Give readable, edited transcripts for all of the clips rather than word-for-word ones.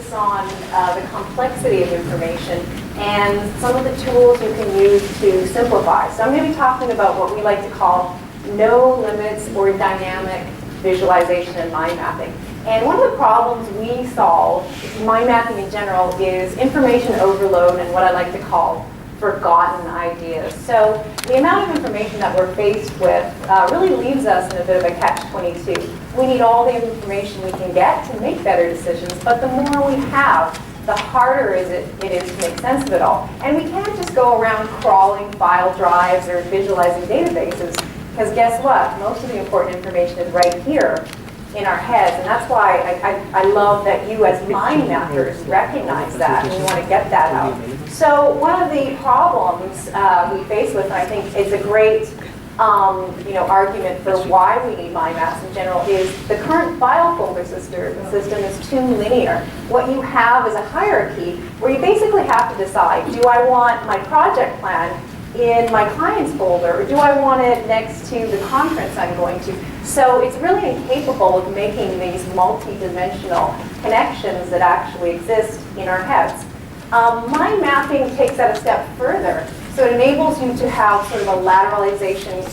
focus on the complexity of information and some of the tools you can use to simplify. So I'm going to be talking about what we like to call no limits or dynamic visualization and mind mapping. And one of the problems we solve, mind mapping in general, is information overload and what I like to call forgotten ideas. So the amount of information that we're faced with really leaves us in a bit of a catch-22. We need all the information we can get to make better decisions, but the more we have, the harder it is to make sense of it all. And we can't just go around crawling file drives or visualizing databases, because guess what? Most of the important information is right here in our heads, and that's why I love that you as mind mappers recognize that and you want to get that out. So one of the problems we face with, and I think is a great argument for why we need mind maps in general, is the current file folder system is too linear. What you have is a hierarchy where you basically have to decide, do I want my project plan in my clients folder, or do I want it next to the conference I'm going to? So it's really incapable of making these multi-dimensional connections that actually exist in our heads. Mind mapping takes that a step further. So it enables you to have sort of a lateralization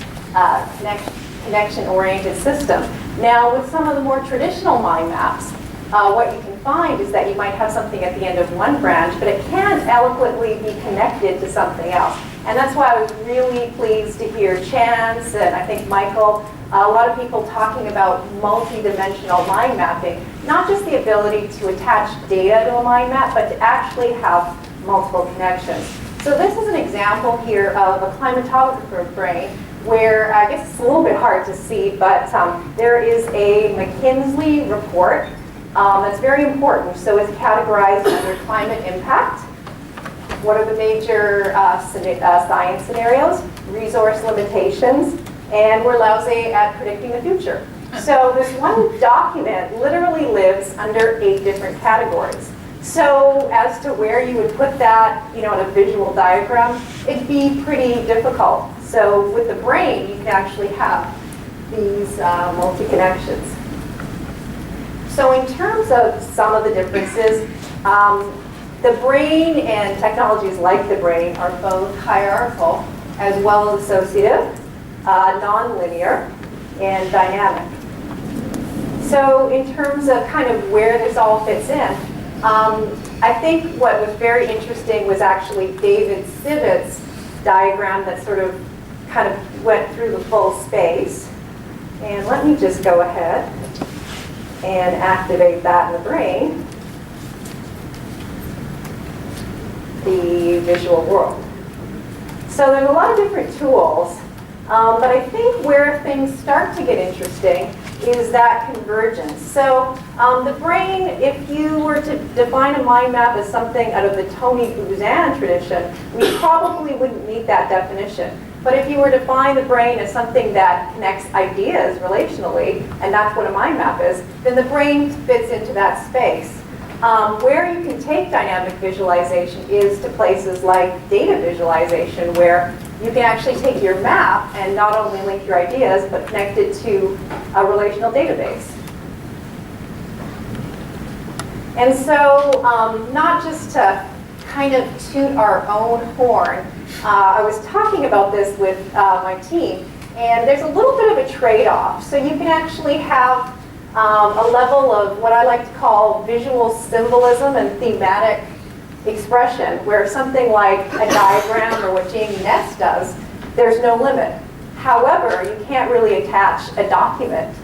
connection-oriented system. Now, with some of the more traditional mind maps, what you can find is that you might have something at the end of one branch, but it can't eloquently be connected to something else. And that's why I was really pleased to hear Chance and I think Michael, a lot of people talking about multi-dimensional mind mapping, not just the ability to attach data to a mind map, but to actually have multiple connections. So this is an example here of a climatographer brain where I guess it's a little bit hard to see, but there is a McKinsey report that's very important. So it's categorized under climate impact. What are the major science scenarios? Resource limitations, and we're lousy at predicting the future. So this one document literally lives under 8 different categories. So as to where you would put that, in a visual diagram, it'd be pretty difficult. So with the brain, you can actually have these multi-connections. So in terms of some of the differences, the brain and technologies like the brain are both hierarchical as well as associative, nonlinear, and dynamic. So in terms of kind of where this all fits in, I think what was very interesting was actually David Sivett's diagram that sort of kind of went through the full space. And let me just go ahead and activate that in the brain, the visual world. So there's a lot of different tools, but I think where things start to get interesting is that convergence. So the brain, if you were to define a mind map as something out of the Tony Buzan tradition, we probably wouldn't meet that definition. But if you were to define the brain as something that connects ideas relationally, and that's what a mind map is, then the brain fits into that space. Where you can take dynamic visualization is to places like data visualization, where you can actually take your map and not only link your ideas, but connect it to a relational database. And so, not just to kind of toot our own horn, I was talking about this with my team, and there's a little bit of a trade-off. So you can actually have a level of what I like to call visual symbolism and thematic expression, where something like a diagram or what Jamie Ness does, there's no limit. However, you can't really attach a document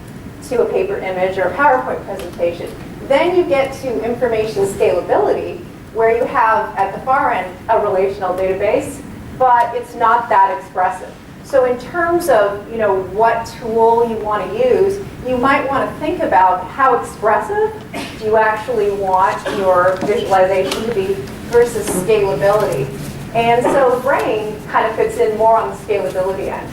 to a paper image or a PowerPoint presentation. Then you get to information scalability, where you have at the far end a relational database, but it's not that expressive. So in terms of what tool you want to use, you might want to think about how expressive do you actually want your visualization to be versus scalability. And so the brain kind of fits in more on the scalability end.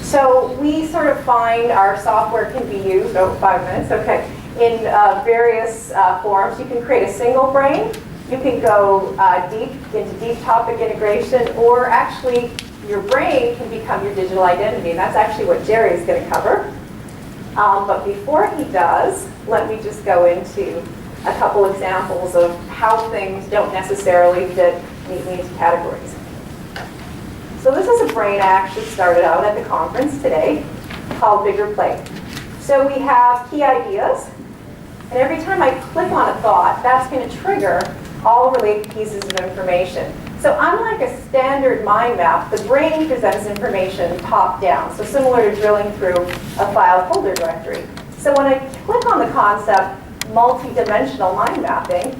So we sort of find our software can be used, 5 minutes, okay, in various forms. You can create a single brain. You can go deep into deep topic integration, or actually your brain can become your digital identity. And that's actually what Jerry is going to cover. But before he does, let me just go into a couple examples of how things don't necessarily fit neatly into categories. So this is a brain I actually started out at the conference today called Biggerplate. So we have key ideas, and every time I click on a thought, that's going to trigger all related pieces of information. So unlike a standard mind map, the brain presents information top down, so similar to drilling through a file folder directory. So when I click on the concept multi-dimensional mind mapping,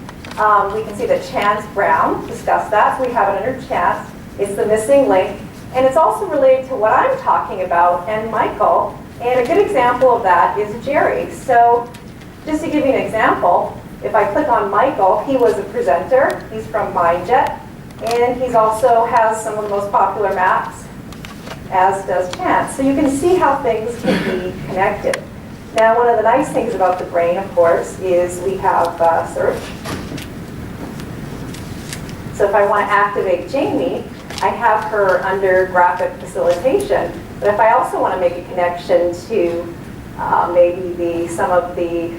we can see that Chance Brown discussed that, so we have it under Chance. It's the missing link, and it's also related to what I'm talking about and Michael, and a good example of that is Jerry. So just to give you an example, if I click on Michael, he was a presenter, he's from MindJet, and he also has some of the most popular maps, as does Chance. So you can see how things can be connected. Now, one of the nice things about the brain, of course, is we have search. So if I want to activate Jamie, I have her under graphic facilitation. But if I also want to make a connection to maybe some of the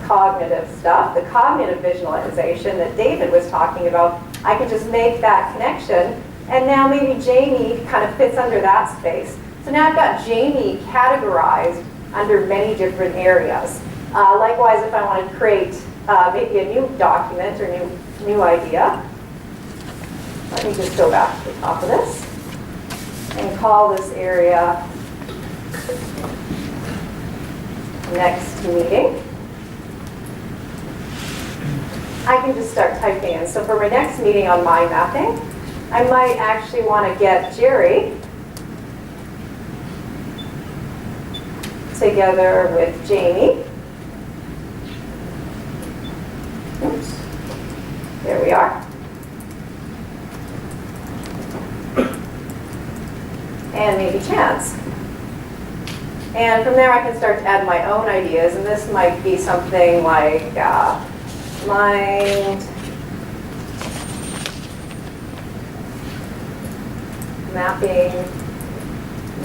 cognitive stuff, the cognitive visualization that David was talking about, I can just make that connection, and now maybe Jamie kind of fits under that space. So now I've got Jamie categorized under many different areas. Likewise, if I want to create maybe a new document or new idea, let me just go back to the top of this and call this area next meeting. I can just start typing in. So for my next meeting on mind mapping, I might actually want to get Jerry together with Jamie. Oops. There we are. And maybe Chance. And from there I can start to add my own ideas, and this might be something like mind mapping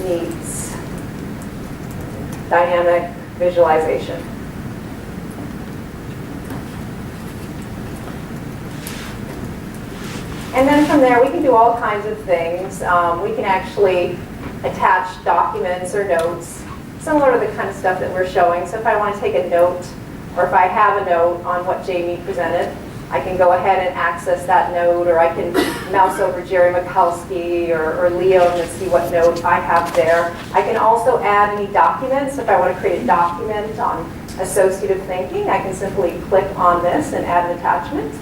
meets dynamic visualization. And then from there we can do all kinds of things. We can actually attach documents or notes, similar to the kind of stuff that we're showing. So if I want to take a note, or if I have a note on what Jamie presented, I can go ahead and access that note, or I can mouse over Jerry Michalski or Leo and see what note I have there. I can also add any documents. If I want to create a document on associative thinking, I can simply click on this and add an attachment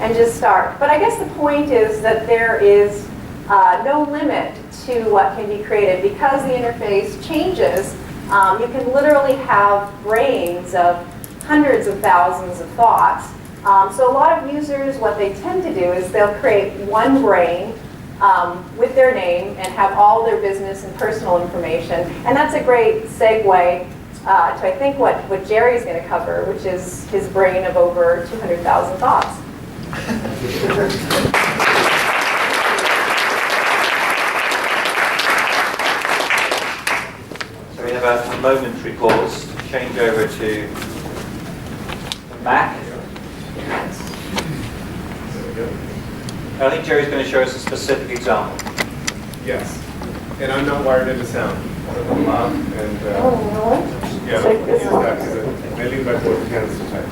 and just start. But I guess the point is that there is no limit to what can be created. Because the interface changes, you can literally have brains of hundreds of thousands of thoughts. So a lot of users, what they tend to do is they'll create one brain with their name and have all their business and personal information. And that's a great segue to, I think, what Jerry's going to cover, which is his brain of over 200,000 thoughts. So we have a momentary pause to change over to the Mac. I think Jerry's going to show us a specific example. Yes, and I'm not wired into sound. I'm loud and yeah, Check this use out. that because I lean back both hands to type.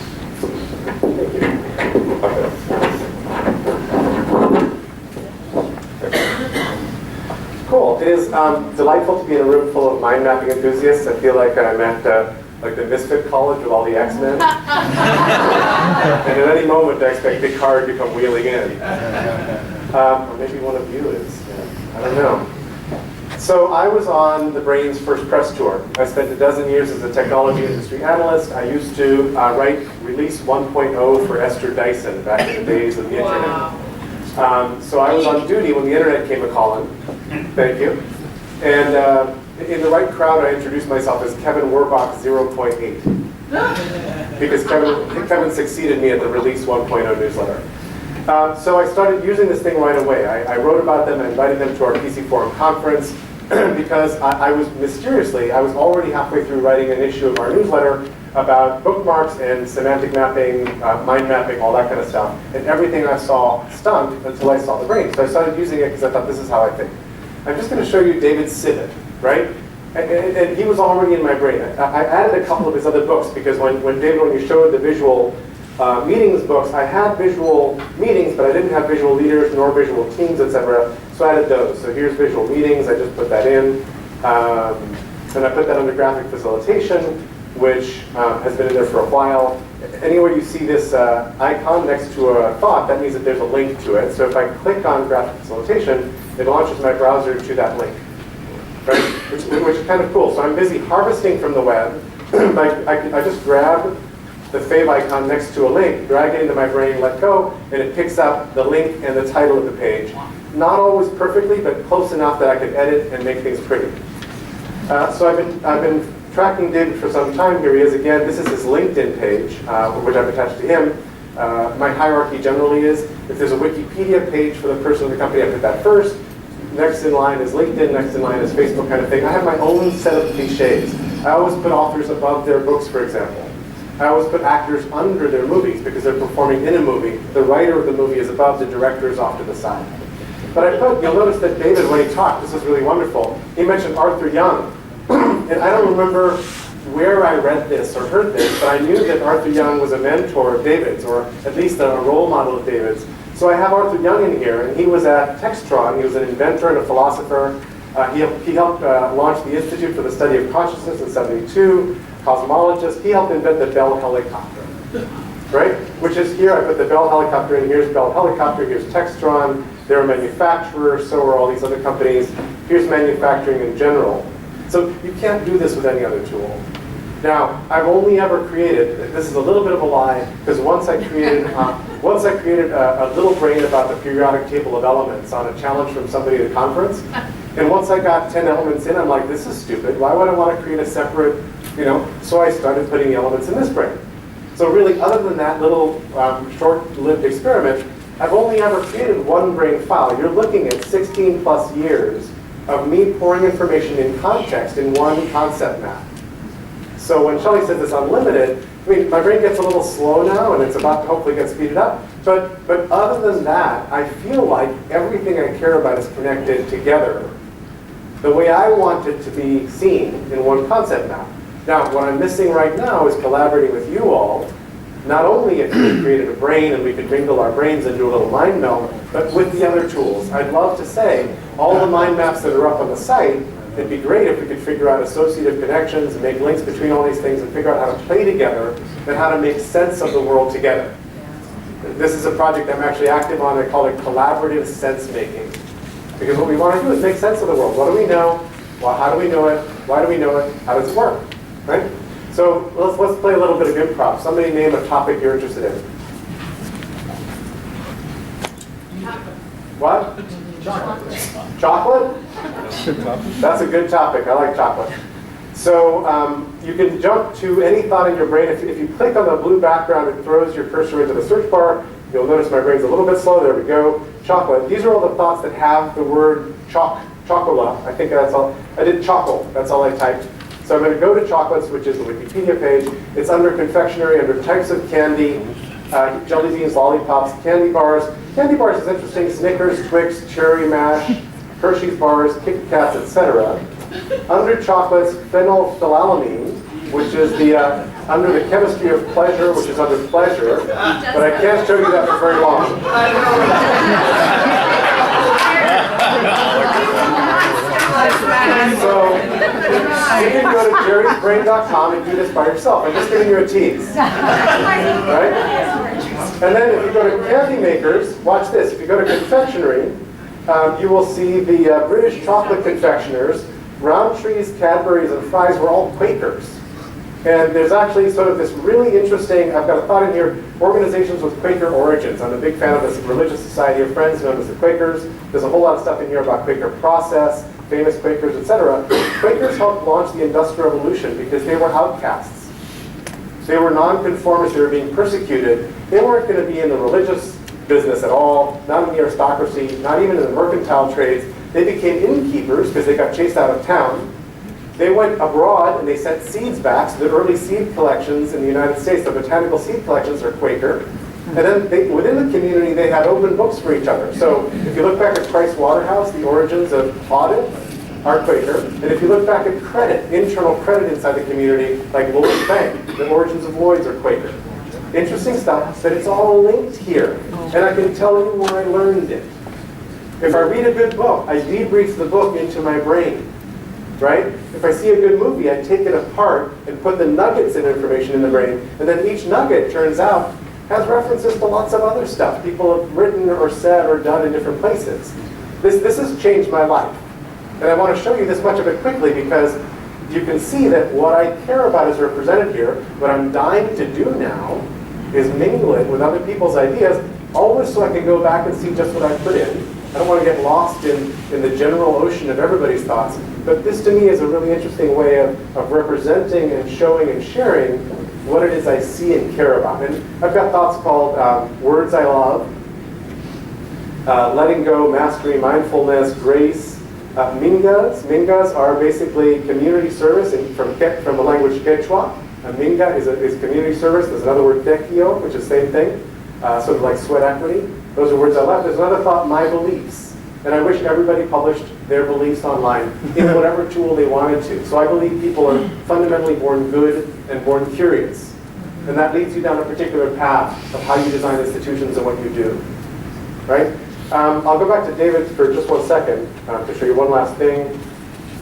Cool. It is delightful to be in a room full of mind mapping enthusiasts. I feel like I'm at like the Misfit College with all the X-Men. And at any moment, I expect Big Card to come wheeling in. Or maybe one of you is. Yeah, I don't know. So I was on the Brain's first press tour. I spent a dozen years as a technology industry analyst. I used to write release 1.0 for Esther Dyson back in the days of the internet. So I was on duty when the internet came a-calling. Thank you. And in the right crowd, I introduced myself as Kevin Werbach 0.8. Because Kevin succeeded me at the release 1.0 newsletter. So I started using this thing right away. I wrote about them, I invited them to our PC Forum conference. because I was already halfway through writing an issue of our newsletter about bookmarks and semantic mapping, mind mapping, all that kind of stuff. And everything I saw stunk until I saw the brain. So I started using it because I thought, this is how I think. I'm just going to show you David Civet, right? And he was already in my brain. I added a couple of his other books because when you showed the visual meetings books, I had visual meetings, but I didn't have visual leaders nor visual teams, etc. So I added those. So here's visual meetings. I just put that in. And I put that under graphic facilitation, which has been in there for a while. Anywhere you see this icon next to a thought, that means that there's a link to it. So if I click on graphic facilitation, it launches my browser to that link, right? Which is kind of cool. So I'm busy harvesting from the web. I just grab the fave icon next to a link, drag it into my brain, let go, and it picks up the link and the title of the page. Not always perfectly, but close enough that I can edit and make things pretty. So I've been tracking David for some time. Here he is again. This is his LinkedIn page, which I've attached to him. My hierarchy generally is, if there's a Wikipedia page for the person in the company, I put that first. Next in line is LinkedIn, next in line is Facebook, kind of thing. I have my own set of cliches. I always put authors above their books, for example. I always put actors under their movies because they're performing in a movie. The writer of the movie is above, the director is off to the side. But you'll notice that David, when he talked, this is really wonderful, he mentioned Arthur Young. And I don't remember where I read this or heard this, but I knew that Arthur Young was a mentor of David's, or at least a role model of David's. So I have Arthur Young in here, and he was at Textron. He was an inventor and a philosopher. He helped launch the Institute for the Study of Consciousness in '72, cosmologist. He helped invent the Bell helicopter, right? Which is here, I put the Bell helicopter in, here's Bell helicopter, here's Textron. They're a manufacturer, so are all these other companies. Here's manufacturing in general. So you can't do this with any other tool. Now, I've only ever created, this is a little bit of a lie, because once I created a little brain about the periodic table of elements on a challenge from somebody at a conference, and once I got 10 elements in, I'm like, this is stupid. Why would I want to create a separate, So I started putting the elements in this brain. So really, other than that little short-lived experiment, I've only ever created one brain file. You're looking at 16 plus years of me pouring information in context in one concept map. So when Shelley says it's unlimited, my brain gets a little slow now, and it's about to hopefully get speeded up. But other than that, I feel like everything I care about is connected together the way I want it to be seen in one concept map. Now, what I'm missing right now is collaborating with you all. Not only if we created a brain and we could mingle our brains and do a little mind meld, but with the other tools. I'd love to say all the mind maps that are up on the site, it'd be great if we could figure out associative connections and make links between all these things and figure out how to play together and how to make sense of the world together. This is a project I'm actually active on. I call it collaborative sense making. Because what we want to do is make sense of the world. What do we know? Well, how do we know it? Why do we know it? How does it work? Right? So let's play a little bit of improv. Somebody name a topic you're interested in. What? Chocolate. Chocolate? That's a good topic. I like chocolate. So you can jump to any thought in your brain. If you click on the blue background, it throws your cursor into the search bar. You'll notice my brain's a little bit slow. There we go. Chocolate. These are all the thoughts that have the word chocola. I think that's all. I did chocolate. That's all I typed. So I'm going to go to chocolates, which is the Wikipedia page. It's under confectionery, under types of candy, jelly beans, lollipops, candy bars. Candy bars is interesting. Snickers, Twix, Cherry Mash, Hershey's bars, Kit Kats, etc. Under chocolates, phenolphthaleamine, which is the under the chemistry of pleasure, which is under pleasure. But I can't show you that for very long. So you can go to jerrysbrain.com and do this by yourself. I'm just giving you a tease. Right? And then if you go to candy makers, watch this. If you go to confectionery, you will see the British chocolate confectioners. Roundtree's, Cadbury's, and Fry's were all Quakers. And there's actually sort of this really interesting, I've got a thought in here, organizations with Quaker origins. I'm a big fan of this religious society of friends known as the Quakers. There's a whole lot of stuff in here about Quaker process, famous Quakers, etc. Quakers helped launch the Industrial Revolution because they were outcasts. They were nonconformists, they were being persecuted. They weren't going to be in the religious business at all, not in the aristocracy, not even in the mercantile trades. They became innkeepers because they got chased out of town. They went abroad and they sent seeds back. So the early seed collections in the United States, the botanical seed collections, are Quaker. And then within the community, they had open books for each other. So if you look back at Price Waterhouse, the origins of audit are Quaker. And if you look back at credit, internal credit inside the community, like Lloyd's Bank, the origins of Lloyd's are Quaker. Interesting stuff, but it's all linked here. And I can tell you where I learned it. If I read a good book, I debrief the book into my brain, right? If I see a good movie, I take it apart and put the nuggets of information in the brain, and then each nugget, turns out, has references to lots of other stuff people have written or said or done in different places. This has changed my life. And I want to show you this much of it quickly because you can see that what I care about is represented here. What I'm dying to do now is mingle it with other people's ideas, always so I can go back and see just what I put in. I don't want to get lost in the general ocean of everybody's thoughts. But this to me is a really interesting way of representing and showing and sharing what it is I see and care about. And I've got thoughts called words I love, letting go, mastery, mindfulness, grace, mingas. Mingas are basically community service from the language Quechua. Minga is community service. There's another word, tequio, which is the same thing, sort of like sweat equity. Those are words I love. There's another thought, my beliefs. And I wish everybody published their beliefs online in whatever tool they wanted to. So I believe people are fundamentally born good and born curious. And that leads you down a particular path of how you design institutions and what you do. Right? I'll go back to David for just 1 second to show you one last thing.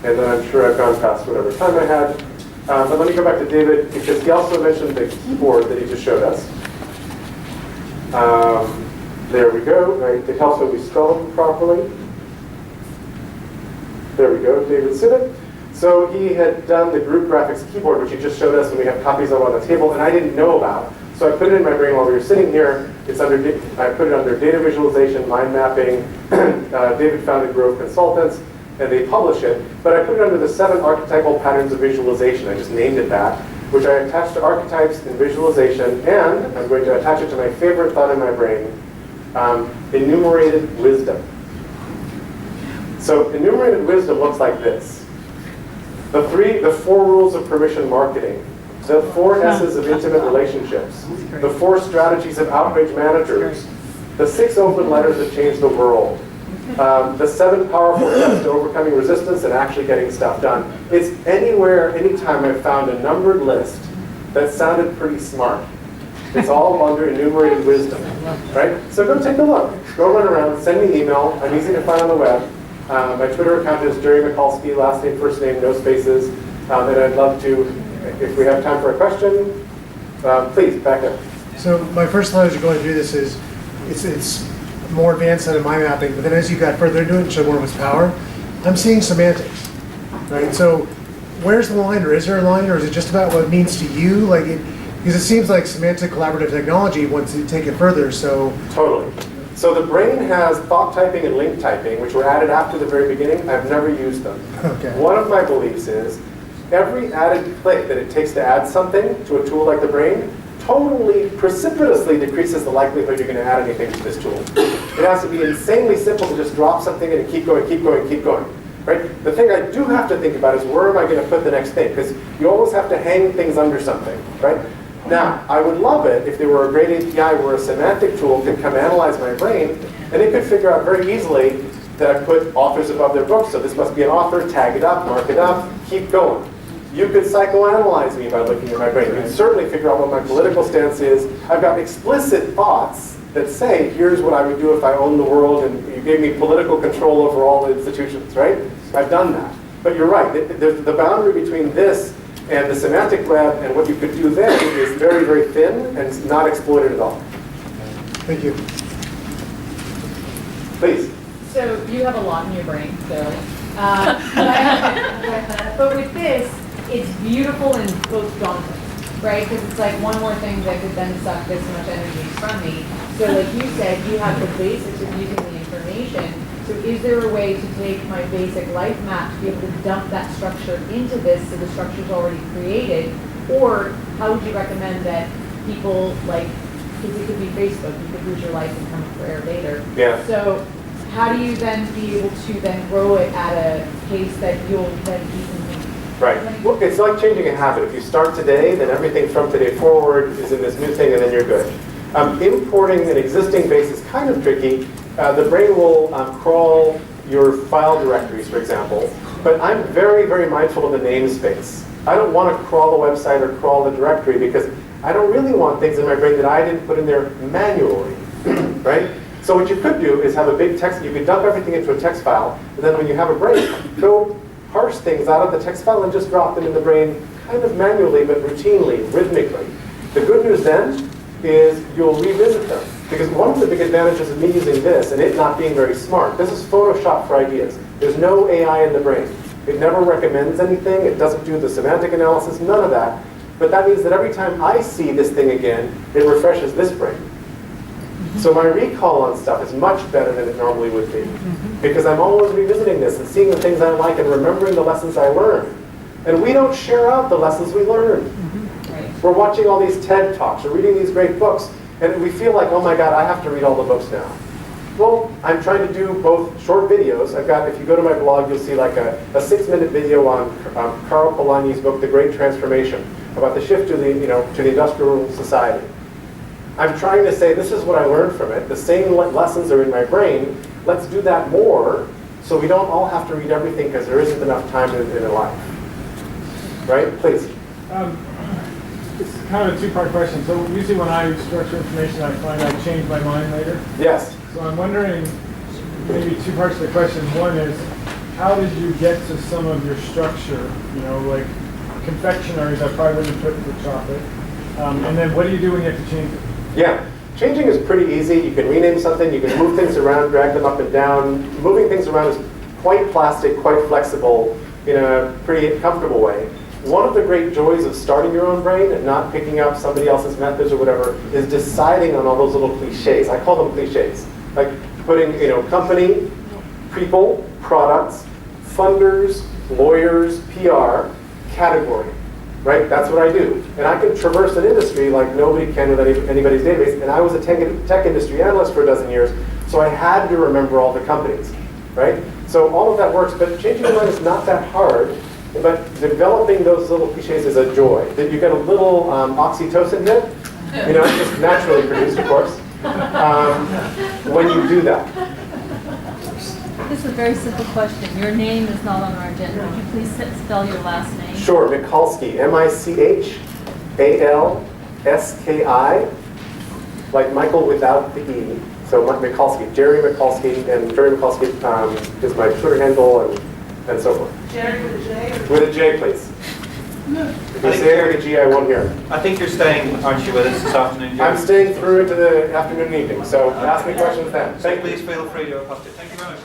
And then I'm sure I've gone past whatever time I had. But let me go back to David because he also mentioned the keyboard that he just showed us. There we go. Right? It helps when we spell them properly. There we go, David Civic. So he had done the group graphics keyboard, which he just showed us, and we have copies of on the table, and I didn't know about. So I put it in my brain while we were sitting here. I put it under data visualization, mind mapping. David founded Grove Consultants, and they publish it. But I put it under the 7 archetypal patterns of visualization. I just named it that, which I attached to archetypes and visualization, and I'm going to attach it to my favorite thought in my brain, enumerated wisdom. So enumerated wisdom looks like this. The 4 rules of permission marketing, the 4 S's of intimate relationships, the 4 strategies of outrage managers, the 6 open letters that change the world, the 7 powerful steps to overcoming resistance and actually getting stuff done. It's anywhere, anytime I've found a numbered list that sounded pretty smart. It's all under enumerated wisdom, right? So go take a look. Go run around, send me email. I'm easy to find on the web. My Twitter account is Jerry Michalski, last name, first name, no spaces. And I'd love to, if we have time for a question, please, back up. So my first thought as you're going through this is, it's more advanced than mind mapping, but then as you got further into it and showed more of its power, I'm seeing semantics, right? So where's the line, or is there a line, or is it just about what it means to you? Because it seems like semantic collaborative technology wants to take it further, so. Totally. So the brain has thought typing and link typing, which were added after the very beginning. I've never used them. Okay. One of my beliefs is every added click that it takes to add something to a tool like the brain totally, precipitously decreases the likelihood you're going to add anything to this tool. It has to be insanely simple to just drop something in and keep going, keep going, keep going. Right? The thing I do have to think about is where am I going to put the next thing? Because you always have to hang things under something, right? Now, I would love it if there were a great API where a semantic tool could come analyze my brain, and it could figure out very easily that I put authors above their books, so this must be an author, tag it up, mark it up, keep going. You could psychoanalyze me by looking at my brain. You can certainly figure out what my political stance is. I've got explicit thoughts that say, here's what I would do if I owned the world and you gave me political control over all the institutions, right? I've done that. But you're right, the boundary between this and the semantic web and what you could do then is very, very thin and it's not exploited at all. Thank you. Please. So you have a lot in your brain, clearly. But with this, it's beautiful and both daunting, right? Because it's like one more thing that could then suck this much energy from me. So like you said, you have the basics of using the information. So is there a way to take my basic life map to be able to dump that structure into this so the structure's already created? Or how would you recommend that people, like, because it could be Facebook, you could lose your life and come up for air later. Yeah. So how do you then be able to then grow it at a pace that you'll then keep in? Right. Well, it's like changing a habit. If you start today, then everything from today forward is in this new thing, and then you're good. Importing an existing base is kind of tricky. The brain will crawl your file directories, for example, but I'm very, very mindful of the namespace. I don't want to crawl the website or crawl the directory because I don't really want things in my brain that I didn't put in there manually, right? So what you could do is have a big text, you could dump everything into a text file, and then when you have a break, go parse things out of the text file and just drop them in the brain kind of manually, but routinely, rhythmically. The good news then is you'll revisit them. Because one of the big advantages of me using this and it not being very smart, this is Photoshop for ideas. There's no AI in the brain. It never recommends anything. It doesn't do the semantic analysis, none of that. But that means that every time I see this thing again, it refreshes this brain. So my recall on stuff is much better than it normally would be. Because I'm always revisiting this and seeing the things I like and remembering the lessons I learned. And we don't share out the lessons we learned. We're watching all these TED Talks, we're reading these great books, and we feel like, oh my God, I have to read all the books now. Well, I'm trying to do both short videos. I've got, if you go to my blog, you'll see like a 6-minute video on Carl Polanyi's book, The Great Transformation, about the shift to the, to the industrial society. I'm trying to say, this is what I learned from it. The same lessons are in my brain. Let's do that more so we don't all have to read everything because there isn't enough time in a life. Right? Please. It's kind of a two-part question. So usually when I structure information, I find I change my mind later. Yes. So I'm wondering, maybe two parts of the question. One is, how did you get to some of your structure? Like confectionaries, I probably wouldn't put for chocolate. And then what do you do when you have to change it? Yeah. Changing is pretty easy. You can rename something, you can move things around, drag them up and down. Moving things around is quite plastic, quite flexible, in a pretty comfortable way. One of the great joys of starting your own brain and not picking up somebody else's methods or whatever is deciding on all those little cliches. I call them cliches. Like putting, company, people, products, funders, lawyers, PR, category. Right? That's what I do. And I can traverse an industry like nobody can with anybody's database. And I was a tech industry analyst for a dozen years, so I had to remember all the companies. Right? So all of that works, but changing your mind is not that hard. But developing those little cliches is a joy. You get a little oxytocin hit, it's just naturally produced, of course, when you do that. This is a very simple question. Your name is not on our agenda. Would you please spell your last name? Sure, Mikulski, Michahlski, like Michael without the E. So Mikulski, Jerry Michalski, and Jerry Michalski is my Twitter handle and so forth. Jerry with a J? With a J, please. If you say it with a G, I won't hear it. I think you're staying, aren't you, with us this afternoon, Jerry? I'm staying through into the afternoon and evening, so ask me questions then. So please feel free to post it. Thank you very much.